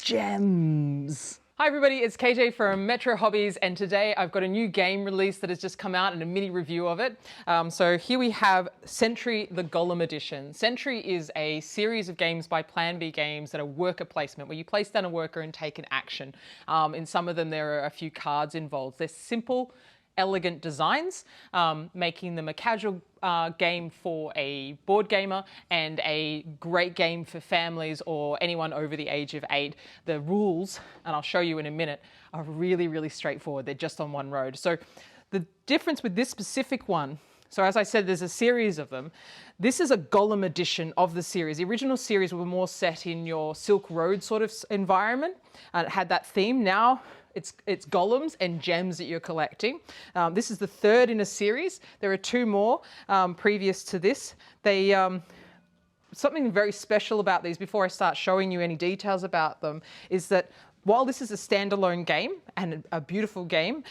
Gems. Hi everybody, it's Kayjay from Metro Hobbies, and today I've got a new game release that has just come out and a mini review of it. So here we have Sentry the Golem Edition. Sentry is a series of games by Plan B Games that are worker placement, where you place down a worker and take an action. In some of them there are a few cards involved. They're simple, elegant designs, making them a casual game for a board gamer and a great game for families or anyone over the age of 8. The rules, and I'll show you in a minute, are really, really straightforward. They're just on one road. So the difference with this specific one, so as I said, there's a series of them. This is a Golem edition of the series. The original series were more set in your Silk Road sort of environment, and it had that theme. Now it's golems and gems that you're collecting. This is the third in a series. There are 2 more previous to this. Something very special about these, before I start showing you any details about them, is that while this is a standalone game and a beautiful game,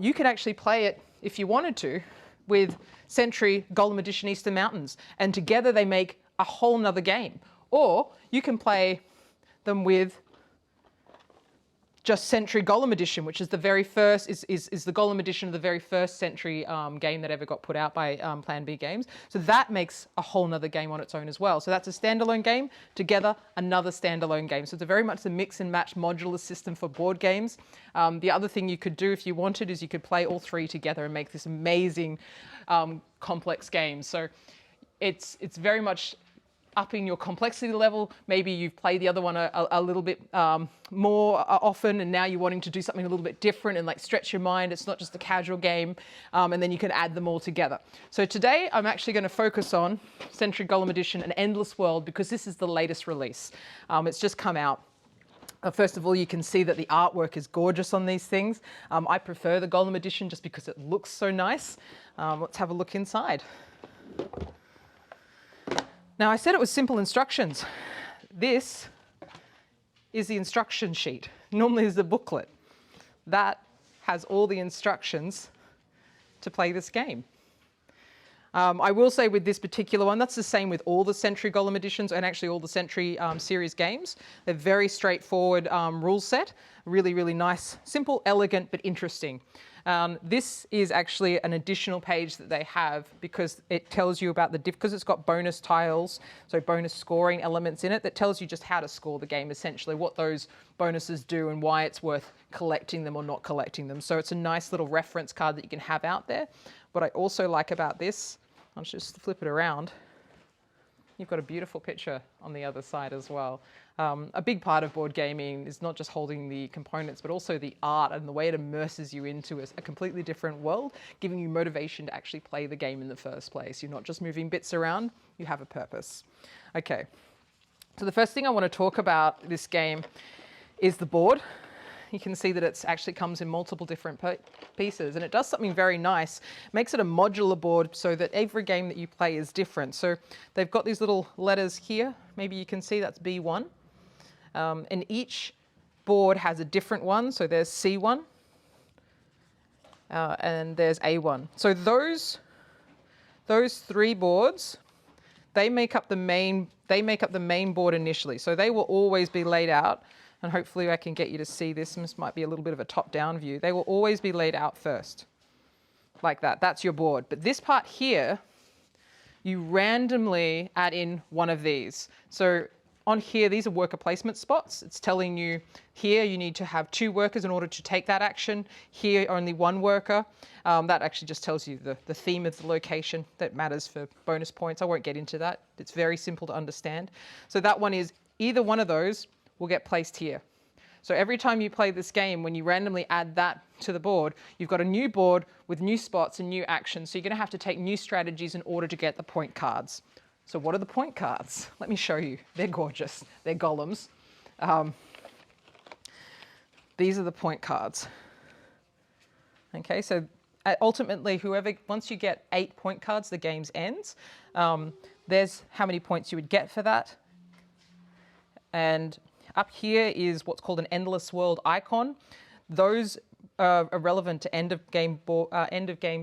you could actually play it, if you wanted to, with Sentry Golem Edition Eastern Mountains, and together they make a whole nother game. Or you can play them with just Sentry Golem Edition, which is the very first, is the Golem Edition of the very first Sentry game that ever got put out by Plan B Games. So that makes a whole nother game on its own as well. So that's a standalone game, together another standalone game. So it's very much a mix and match modular system for board games. The other thing you could do if you wanted is you could play all 3 together and make this amazing complex game. So it's very much upping your complexity level. Maybe you've played the other one a little bit more often, and now you're wanting to do something a little bit different and like stretch your mind. It's not just a casual game, and then you can add them all together. So today I'm actually going to focus on Sentry Golem Edition and Endless World, because this is the latest release. It's just come out. First of all, you can see that the artwork is gorgeous on these things. I prefer the Golem Edition just because it looks so nice. Let's have a look inside. Now, I said it was simple instructions. This is the instruction sheet. Normally there's a booklet. That has all the instructions to play this game. I will say with this particular one, that's the same with all the Sentry Golem editions and actually all the Sentry series games. They're very straightforward rule set. Really, really nice, simple, elegant, but interesting. This is actually an additional page that they have because it tells you about because it's got bonus tiles, so bonus scoring elements in it, that tells you just how to score the game, essentially, what those bonuses do and why it's worth collecting them or not collecting them. So it's a nice little reference card that you can have out there. What I also like about this, I'll just flip it around. You've got a beautiful picture on the other side as well. A big part of board gaming is not just holding the components, but also the art and the way it immerses you into a completely different world, giving you motivation to actually play the game in the first place. You're not just moving bits around, you have a purpose. Okay, so the first thing I want to talk about this game is the board. You can see that it actually comes in multiple different pieces, and it does something very nice. It makes it a modular board so that every game that you play is different. So they've got these little letters here. Maybe you can see that's B1. And each board has a different one. So there's C1 and there's A1. So those 3 boards, they make up the main board initially. So they will always be laid out. And hopefully I can get you to see this. This might be a little bit of a top-down view. They will always be laid out first, like that. That's your board. But this part here, you randomly add in one of these. So on here, these are worker placement spots. It's telling you here you need to have 2 workers in order to take that action. Here, only 1 worker. That actually just tells you the theme of the location that matters for bonus points. I won't get into that. It's very simple to understand. So that one is either one of those will get placed here. So every time you play this game, when you randomly add that to the board, you've got a new board with new spots and new actions. So you're going to have to take new strategies in order to get the point cards. So what are the point cards? Let me show you. They're gorgeous. They're golems. These are the point cards. Okay, so ultimately, once you get 8 point cards, the game ends. There's how many points you would get for that. And up here is what's called an Endless World icon. Those are relevant to end of game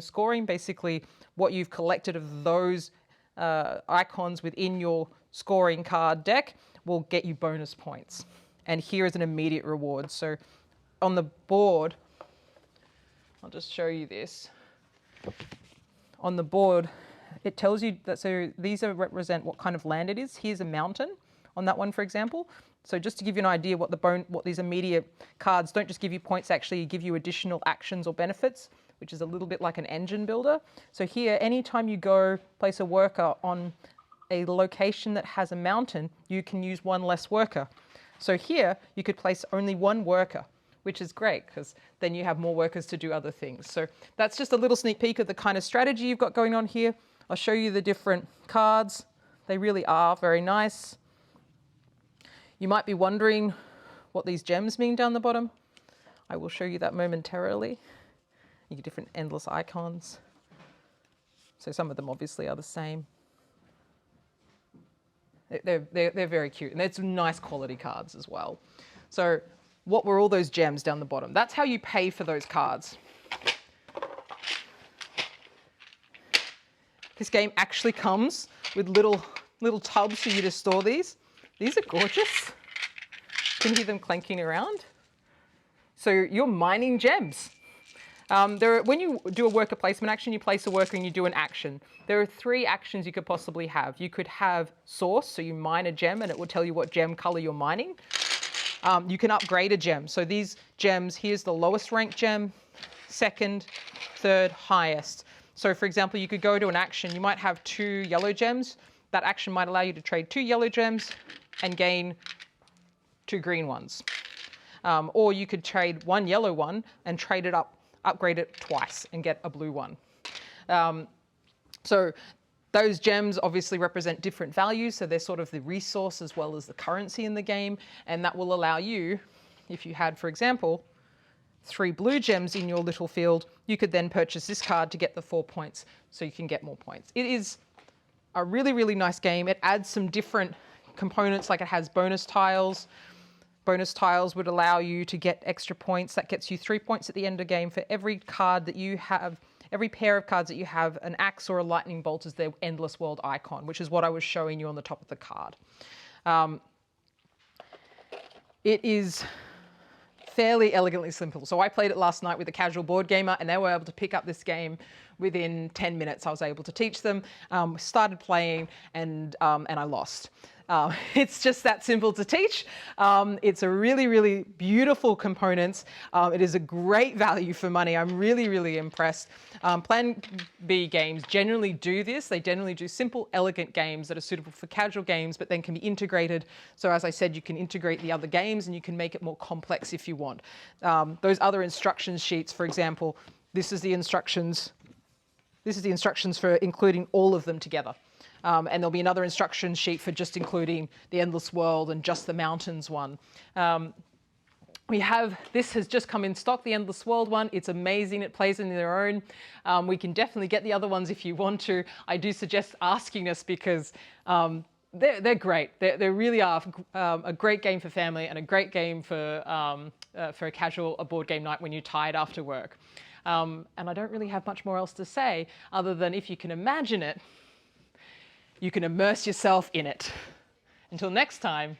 scoring. Basically, what you've collected of those icons within your scoring card deck will get you bonus points. And here is an immediate reward. So on the board, I'll just show you this. On the board, it tells you that, so these represent what kind of land it is. Here's a mountain on that one, for example. So just to give you an idea what these immediate cards don't just give you points, actually give you additional actions or benefits, which is a little bit like an engine builder. So here, anytime you go place a worker on a location that has a mountain, you can use one less worker. So here, you could place only one worker, which is great because then you have more workers to do other things. So that's just a little sneak peek of the kind of strategy you've got going on here. I'll show you the different cards. They really are very nice. You might be wondering what these gems mean down the bottom. I will show you that momentarily. You get different endless icons. So some of them obviously are the same. They're very cute, and they're some nice quality cards as well. So what were all those gems down the bottom? That's how you pay for those cards. This game actually comes with little tubs for you to store these. These are gorgeous. You can hear them clanking around. So you're mining gems. When you do a worker placement action, you place a worker and you do an action. There are 3 actions you could possibly have. You could have source, so you mine a gem and it will tell you what gem color you're mining. You can upgrade a gem. So these gems, here's the lowest ranked gem, second, third, highest. So for example, you could go to an action, you might have 2 yellow gems. That action might allow you to trade 2 yellow gems and gain 2 green ones. Or you could trade 1 yellow one and trade it upgrade it twice and get a blue one. So those gems obviously represent different values, so they're sort of the resource as well as the currency in the game, and that will allow you, if you had, for example, 3 blue gems in your little field, you could then purchase this card to get the 4 points, so you can get more points. It is a really, really nice game. It adds some different components, like it has bonus tiles. Bonus tiles would allow you to get extra points. That gets you 3 points at the end of the game for every card that you have. Every pair of cards that you have, an axe or a lightning bolt is their endless world icon, which is what I was showing you on the top of the card. It is fairly elegantly simple. So I played it last night with a casual board gamer and they were able to pick up this game within 10 minutes. I was able to teach them, started playing and I lost. It's just that simple to teach. It's a really, really beautiful component. It is a great value for money. I'm really, really impressed. Plan B games generally do this. They generally do simple, elegant games that are suitable for casual games, but then can be integrated. So as I said, you can integrate the other games and you can make it more complex if you want. Those other instructions sheets, for example, this is the instructions for including all of them together. And there'll be another instruction sheet for just including the Endless World and just the Mountains one. This has just come in stock, the Endless World one. It's amazing. It plays in their own. We can definitely get the other ones if you want to. I do suggest asking us because they're great. They really are a great game for family and a great game for a casual board game night when you're tired after work. And I don't really have much more else to say other than if you can imagine it, you can immerse yourself in it. Until next time,